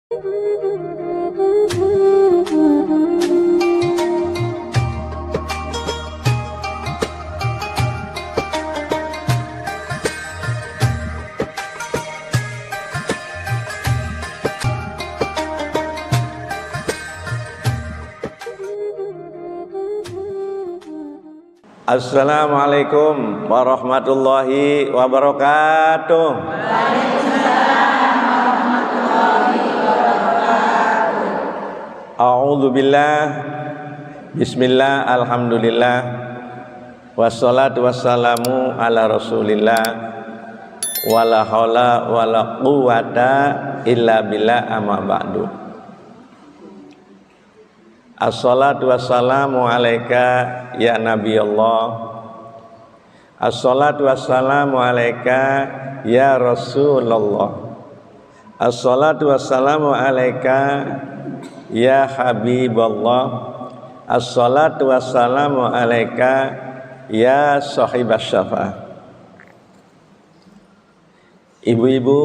Assalamualaikum warahmatullahi wabarakatuh. Waalaikumsalam warahmatullahi wabarakatuh. A'udzu billah. Bismillah, alhamdulillah. Wassalatu wassalamu ala Rasulillah. Wala haula wala quwata illa billah, amma ba'du. Assalatu wassalamu alaika ya Nabi Allah. Assalatu wassalamu alaika ya Rasulullah. Assalatu wassalamu alaika ya Habiballah. Assalatu wassalamu alaika ya sahibas syafaah. Ibu-ibu,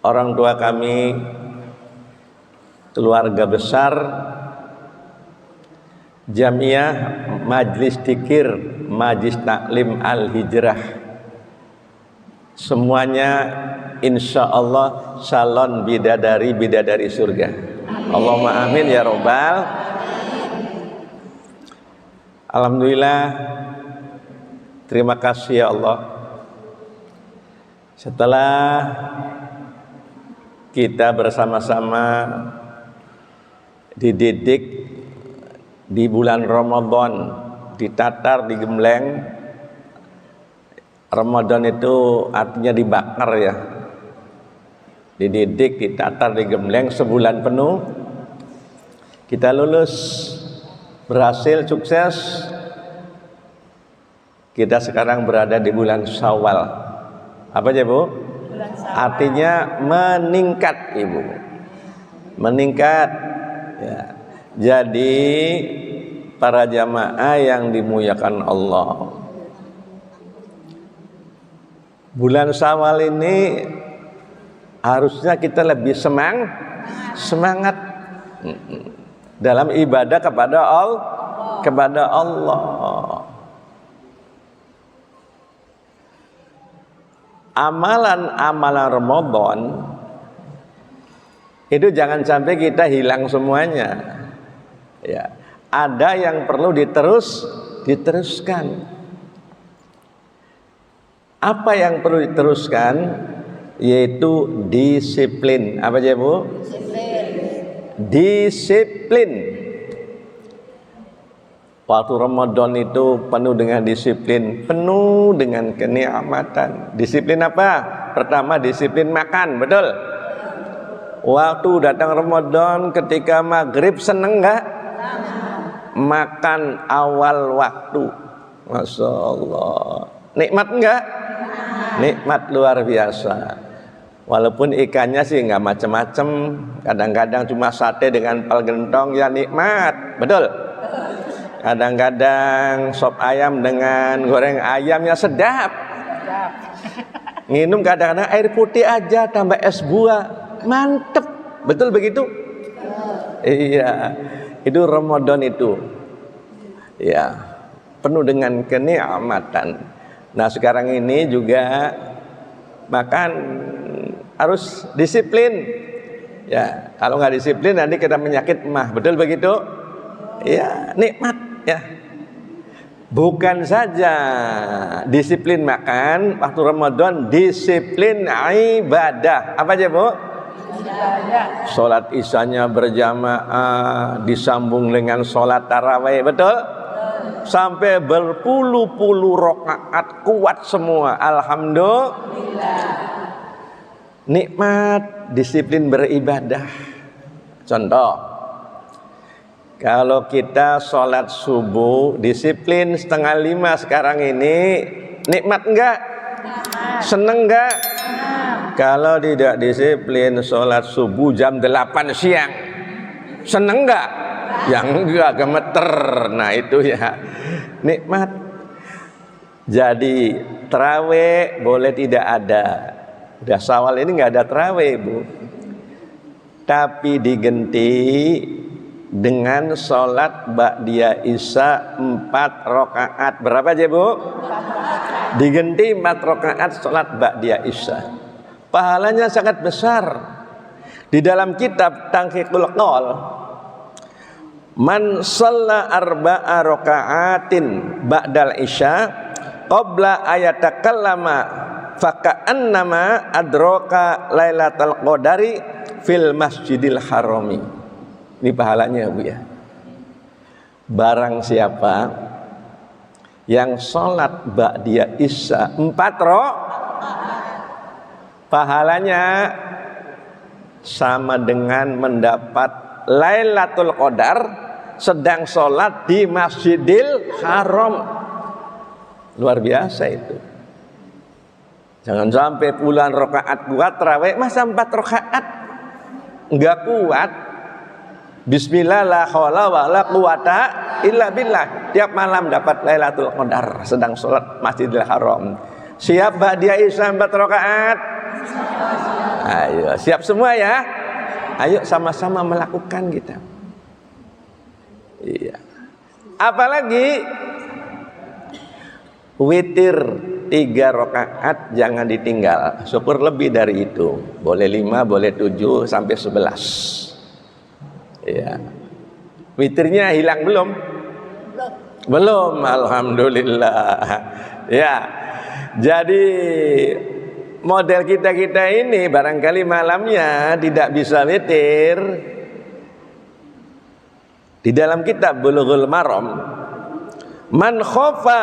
orang tua kami, keluarga besar Jamiah Majlis Dzikir Majlis Taklim Al-Hijrah, semuanya insya Allah salon bidadari surga. Allahumma amin ya robbal. Alhamdulillah, terima kasih ya Allah. Setelah kita bersama-sama dididik di bulan Ramadan, ditatar, digembleng. Ramadan itu artinya dibakar ya. Dididik, ditatar, digembleng sebulan penuh. Kita lulus, berhasil, sukses. Kita sekarang berada di bulan Syawal. Apa aja Bu? Artinya meningkat Ibu. Meningkat. Ya. Jadi para jamaah yang dimuliakan Allah, bulan Syawal ini harusnya kita lebih semangat dalam ibadah kepada Allah. Amalan-amalan Ramadan itu jangan sampai kita hilang semuanya. Ya, ada yang perlu diteruskan. Apa yang perlu diteruskan? Yaitu disiplin. Apa aja Bu? Disiplin. Waktu Ramadan itu penuh dengan disiplin, penuh dengan kenikmatan. Disiplin apa? Pertama disiplin makan, betul? Waktu datang Ramadan ketika maghrib seneng nggak? Makan awal waktu, Masya Allah. Nikmat enggak? Nikmat luar biasa. Walaupun ikannya sih enggak macam-macam, kadang-kadang cuma sate dengan pal gentong, ya nikmat, betul? Kadang-kadang sop ayam dengan goreng ayamnya sedap. Minum kadang-kadang air putih aja tambah es buah, mantep, betul begitu? Iya. Itu Ramadan itu ya penuh dengan kenikmatan. Nah sekarang ini juga makan harus disiplin ya. Kalau nggak disiplin nanti kita penyakit mah, betul begitu? Ya nikmat ya. Bukan saja disiplin makan waktu Ramadan, disiplin ibadah. Apa aja Bu? Sholat isyanya berjamaah disambung dengan sholat tarawih, betul? Sampai berpuluh-puluh rakaat kuat semua. Alhamdulillah. Nikmat disiplin beribadah. Contoh, kalau kita sholat subuh disiplin 4:30 sekarang ini, nikmat enggak? Seneng enggak? Kalau tidak disiplin sholat subuh jam 8 siang, seneng enggak? Yang enggak, gemeter. Nah itu ya nikmat. Jadi terawih boleh tidak ada. Udah Syawal ini enggak ada terawih Bu. tapi digenti dengan sholat ba'diyah isya 4 rakaat. Berapa aja Bu? Digenti 4 rakaat sholat ba'diyah isya. Pahalanya sangat besar. Di dalam kitab Tangqiqul Qaul, man shalla arba'a raka'atin ba'dal isya qabla ayatakallama faka'annama adraka lailatul qadari fil masjidil harami. Ini pahalanya Bu ya. Barang siapa yang sholat ba'diyah isya 4 pahalanya sama dengan mendapat Lailatul Qadar sedang sholat di Masjidil Haram. Luar biasa itu. Jangan sampai puluhan rakaat kuat tarawih, masa 4 rakaat enggak kuat. Bismillah la haula wala quwata illa billah. Tiap malam dapat Lailatul Qadar sedang sholat Masjidil Haram. Siap ba'diyah isya 4 rakaat? Ayo, siap semua ya. Ayo sama-sama melakukan kita. Iya. Apalagi witir 3 rakaat jangan ditinggal. Syukur lebih dari itu. Boleh 5, boleh 7 sampai 11. Iya. Witirnya hilang belum? Belum, alhamdulillah. Ya. Jadi model kita ini barangkali malamnya tidak bisa witir. Di dalam kitab Bulughul Maram, man khofa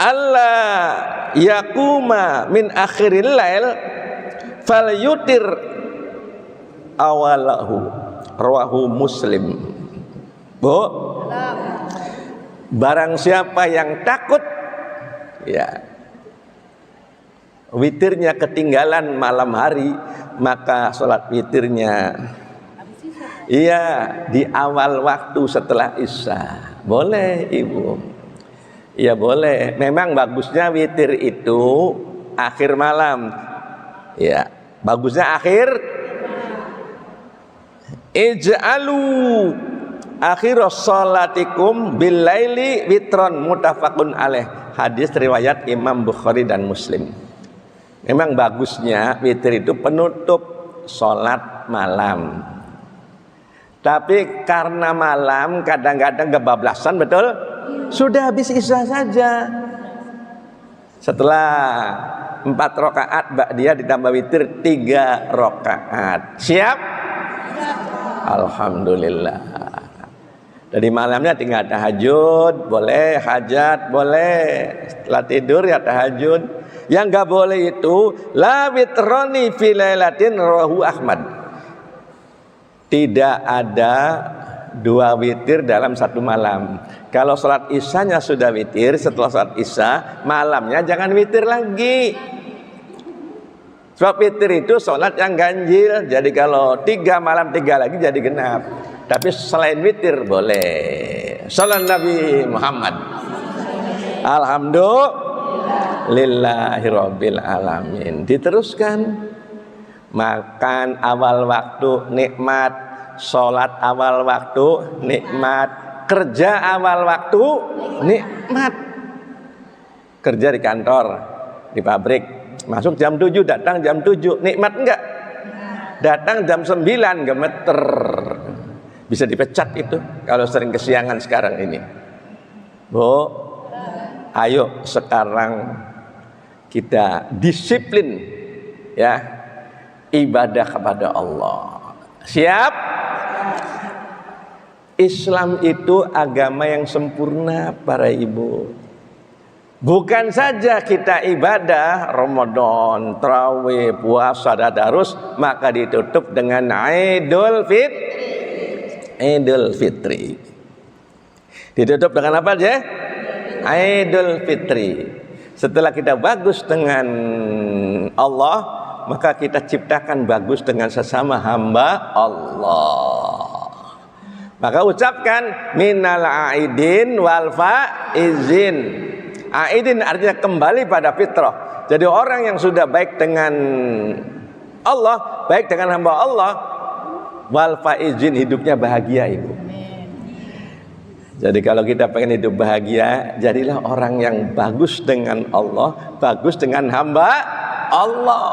alla yakuma min akhiril lail falyutir awalahu, rawahu Muslim. Bu, barang siapa yang takut ya witirnya ketinggalan malam hari, maka sholat witirnya iya di awal waktu setelah isya. Boleh Ibu? Iya boleh. Memang bagusnya witir itu akhir malam. Ya, bagusnya akhir. Ij'alu akhiras sholatikum bil laili witron, muttafaqun alaih. Hadis riwayat Imam Bukhari dan Muslim. Memang bagusnya witir itu penutup sholat malam. Tapi karena malam kadang-kadang kebablasan, betul? Sudah habis isya saja. Setelah 4 rakaat ba'diyah ditambah witir 3 rakaat. Siap? Alhamdulillah. Jadi malamnya tinggal tahajud, boleh, hajat, boleh. Setelah tidur ya tahajud. Yang enggak boleh itu la witroni fi lailatin rawahu Ahmad. Tidak ada 2 witir dalam satu malam. Kalau sholat isyanya sudah witir, setelah sholat isya malamnya jangan witir lagi. Sebab witir itu sholat yang ganjil. Jadi kalau 3 malam 3 lagi jadi genap. Tapi selain witir boleh. Salam Nabi Muhammad. Alhamdulillahirabbil alamin. Diteruskan. Makan awal waktu nikmat, sholat awal waktu nikmat, kerja awal waktu nikmat. Kerja di kantor, di pabrik, masuk jam 7, datang jam 7, nikmat enggak? Datang jam 9, gemeter. Bisa dipecat itu kalau sering kesiangan sekarang ini. Bu, ayo sekarang kita disiplin ya, ibadah kepada Allah. Siap? Islam itu agama yang sempurna para ibu. Bukan saja kita ibadah Ramadan, tarawih, puasa, tadarus, maka ditutup dengan Idul Fitri. Ditutup dengan apa aja? Idul Fitri. Setelah kita bagus dengan Allah, maka kita ciptakan bagus dengan sesama hamba Allah. Maka ucapkan minal aidin wal faizin. Aidin artinya kembali pada fitrah. Jadi orang yang sudah baik dengan Allah baik dengan hamba Allah, wal faizin, hidupnya bahagia ibu. Jadi kalau kita pengen hidup bahagia, jadilah orang yang bagus dengan Allah, bagus dengan hamba Allah.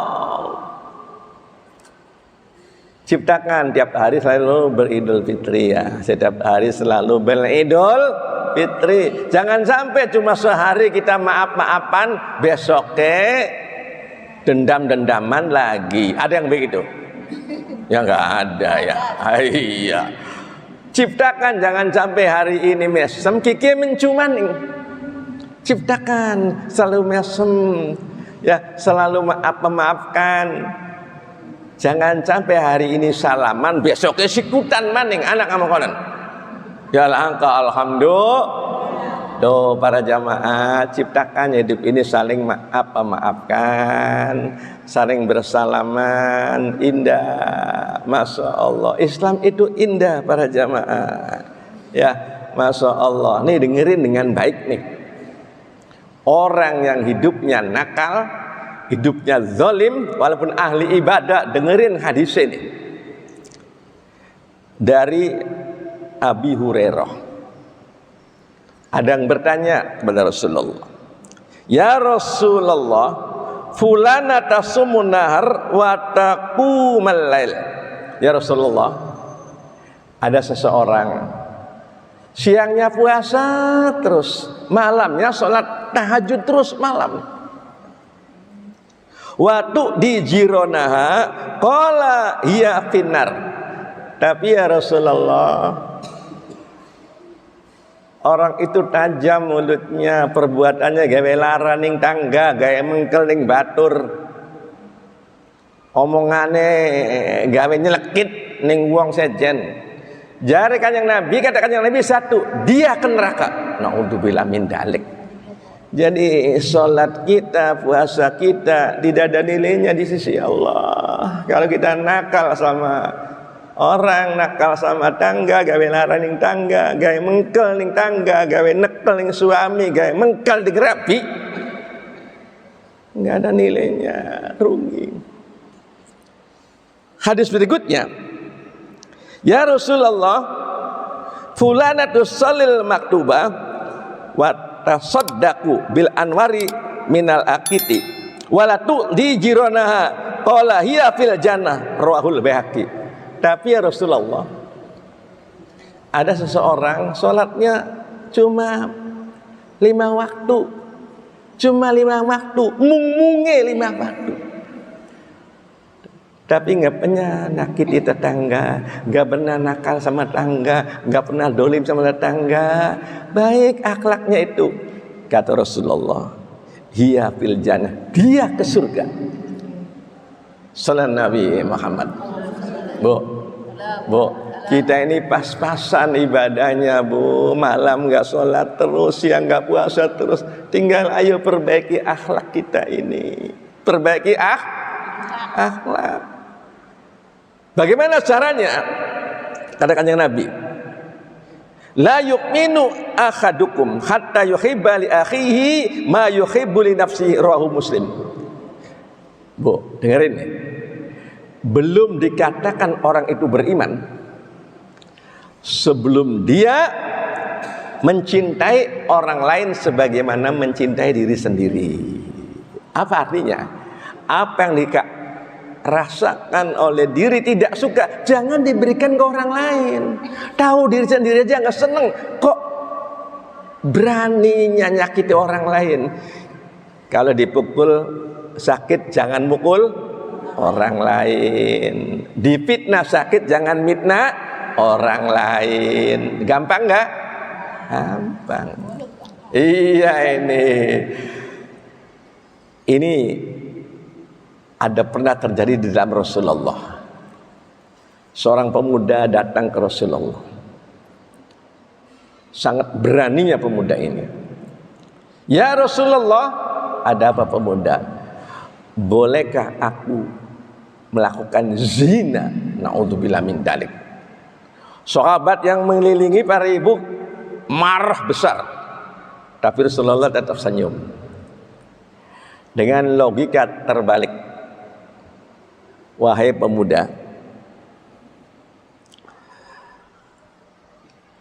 Ciptakan tiap hari selalu beridul fitri ya. Setiap hari selalu beridul fitri. Jangan sampai cuma sehari kita maaf-maafan, besoknya dendam-dendaman lagi. Ada yang begitu? Ya nggak ada ya. Iya. Ciptakan jangan sampai hari ini mesem kiki mencuman. Ciptakan selalu mesem ya, selalu maafkan. Jangan sampai hari ini salaman, besoknya sikutan maning anak sama konon. Ya langka alhamdulillah. Doa para jamaah, ciptakan hidup ini saling maafkan, saling bersalaman, indah. Masya Allah, Islam itu indah para jamaah. Ya, Masya Allah. Nih dengerin dengan baik nih. Orang yang hidupnya nakal, hidupnya zalim, walaupun ahli ibadah, dengerin hadis ini. Dari Abi Hurairah. Ada yang bertanya kepada Rasulullah, ya Rasulullah, fulana tasumun nahar wa taqumal lail. Ya Rasulullah, ada seseorang siangnya puasa terus, malamnya sholat tahajud terus malam. Waktu di jironaha qala hiya finnar. Tapi ya Rasulullah, orang itu tajam mulutnya, perbuatannya gawe lara ning tangga, gawe mengkel ning batur, omongane gawe nyelekit ning wong sejen. Jare Kanjeng Nabi, kata Kanjeng Nabi satu, dia ke neraka. Naudzubillah min dalik. Jadi sholat kita, puasa kita tidak ada nilainya di sisi Allah. Kalau kita nakal sama orang, nakal sama tangga, gawe lara ning tangga, gawe mengkel ning tangga, gawe nekel ning suami, gawe mengkel di gerapi, nggak ada nilainya, rugi. Hadis berikutnya, ya Rasulullah, fulanatu sholil maktubah wa tasaddaqu bil anwari minal akiti walatu di jironaha qala hiya fil jannah, rawahul Baihaqi. Tapi ya Rasulullah, ada seseorang sholatnya cuma 5 waktu, mung-munge 5 waktu. Tapi nggak pernah nakiti tetangga, nggak pernah nakal sama tangga, nggak pernah dolim sama tetangga. Baik akhlaknya itu, kata Rasulullah, hiya fil jannah, dia ke surga. Salam Nabi Muhammad. Bu, kita ini pas-pasan ibadahnya bu, malam nggak sholat terus, siang nggak puasa terus. Tinggal ayo perbaiki akhlak kita ini, perbaiki akhlak. Bagaimana caranya? Kata Kanjeng Nabi, la yu'minu ahadukum hatta yuhibba li akhihi ma yuhibbu li nafsihi, rawahu Muslim. Bu, dengerin nih. Belum dikatakan orang itu beriman sebelum dia mencintai orang lain sebagaimana mencintai diri sendiri. Apa artinya? Apa yang dirasakan oleh diri tidak suka, jangan diberikan ke orang lain. Tahu diri sendiri aja nggak seneng, kok beraninya nyakiti orang lain. Kalau dipukul sakit, jangan mukul orang lain. Difitnah sakit, jangan mitnah orang lain. Gampang nggak? Gampang. Iya, ini ada pernah terjadi di dalam Rasulullah. Seorang pemuda datang ke Rasulullah. Sangat beraninya pemuda ini. Ya Rasulullah, ada apa pemuda? Bolehkah aku melakukan zina? Naudzubillah min dalik. Sahabat yang mengelilingi para ibu marah besar, tapi Rasulullah tetap senyum dengan logika terbalik. Wahai pemuda,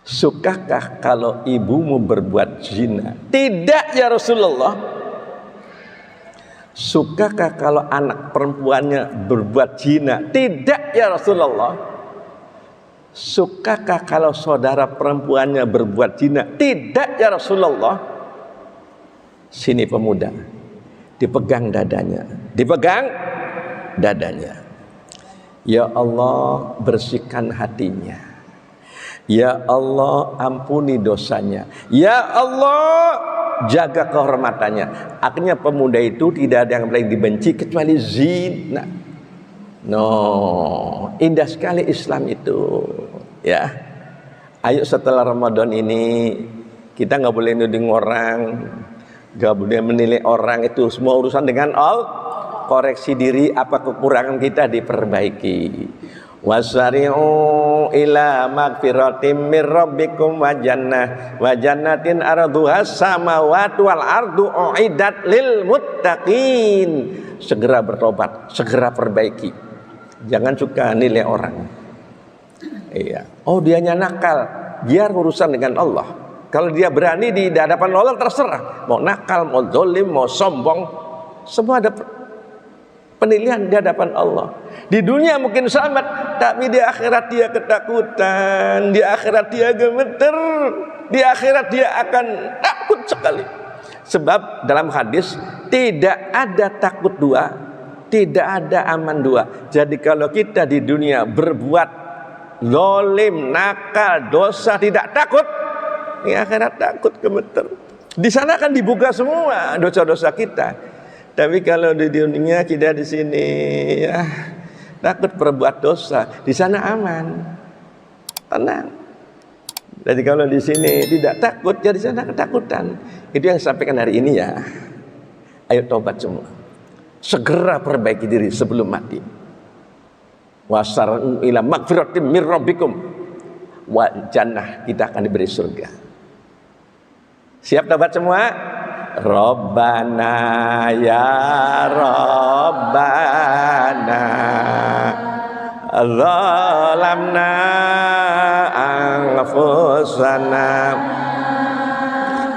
sukakah kalau ibumu berbuat zina? Tidak ya Rasulullah. Sukakah kalau anak perempuannya berbuat zina? Tidak ya Rasulullah. Sukakah kalau saudara perempuannya berbuat zina? Tidak ya Rasulullah. Sini pemuda, dipegang dadanya, dipegang dadanya. Ya Allah, bersihkan hatinya. Ya Allah, ampuni dosanya. Ya Allah, jaga kehormatannya. Akhirnya pemuda itu tidak ada yang paling dibenci kecuali zina. Indah sekali Islam itu. Ya, ayo setelah Ramadan ini kita nggak boleh nuding orang, nggak boleh menilai orang. Itu semua urusan dengan Allah. Koreksi diri, apa kekurangan kita diperbaiki. Wasari'u ila magfiratim mir rabbikum wa jannatin arduhas samawati wal ardu uiddat lil muttaqin. Segera bertobat, segera perbaiki. Jangan suka nilai orang. Iya. Oh, dianya nakal, biar urusan dengan Allah. Kalau dia berani di hadapan Allah terserah. Mau nakal, mau zalim, mau sombong, semua ada penilaian di hadapan Allah. Di dunia mungkin selamat, tapi di akhirat dia ketakutan, di akhirat dia gemeter, di akhirat dia akan takut sekali. Sebab dalam hadis tidak ada takut dua, tidak ada aman dua. Jadi kalau kita di dunia berbuat zalim, nakal, dosa, tidak takut, di akhirat takut gemeter. Di sana akan dibuka semua dosa-dosa kita. Tapi kalau di dunia kita di sini ya takut berbuat dosa, di sana aman, tenang. Jadi kalau di sini tidak takut, jadi di sana ketakutan. Itu yang saya sampaikan hari ini ya. Ayo tobat semua, segera perbaiki diri sebelum mati. Wasar'u ila magfiratim mir rabbikum wa jannah, kita akan diberi surga. Siap tobat semua? Rabbana ya Rabbana zalamna anfusana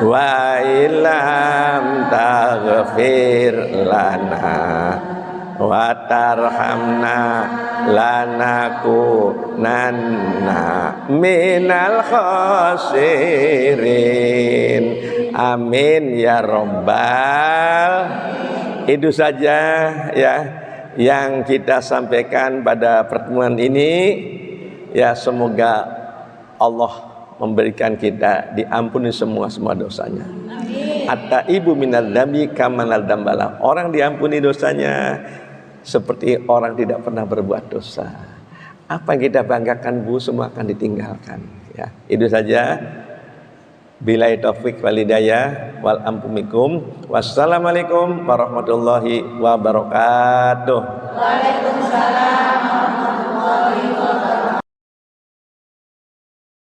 wa illam taghfir lana wa tarhamna lanakunanna minal khasirin. Amin ya Rabbal. Itu saja ya yang kita sampaikan pada pertemuan ini. Ya, semoga Allah memberikan kita diampuni semua dosanya. At-taibu minadz dzambi kamanal dzambala. Orang diampuni dosanya seperti orang tidak pernah berbuat dosa. Apa yang kita banggakan Bu, semua akan ditinggalkan. Ya, itu saja. Billahi taufik wal hidayah wal ampumikum. Wassalamualaikum warahmatullahi wabarakatuh. Waalaikumsalam.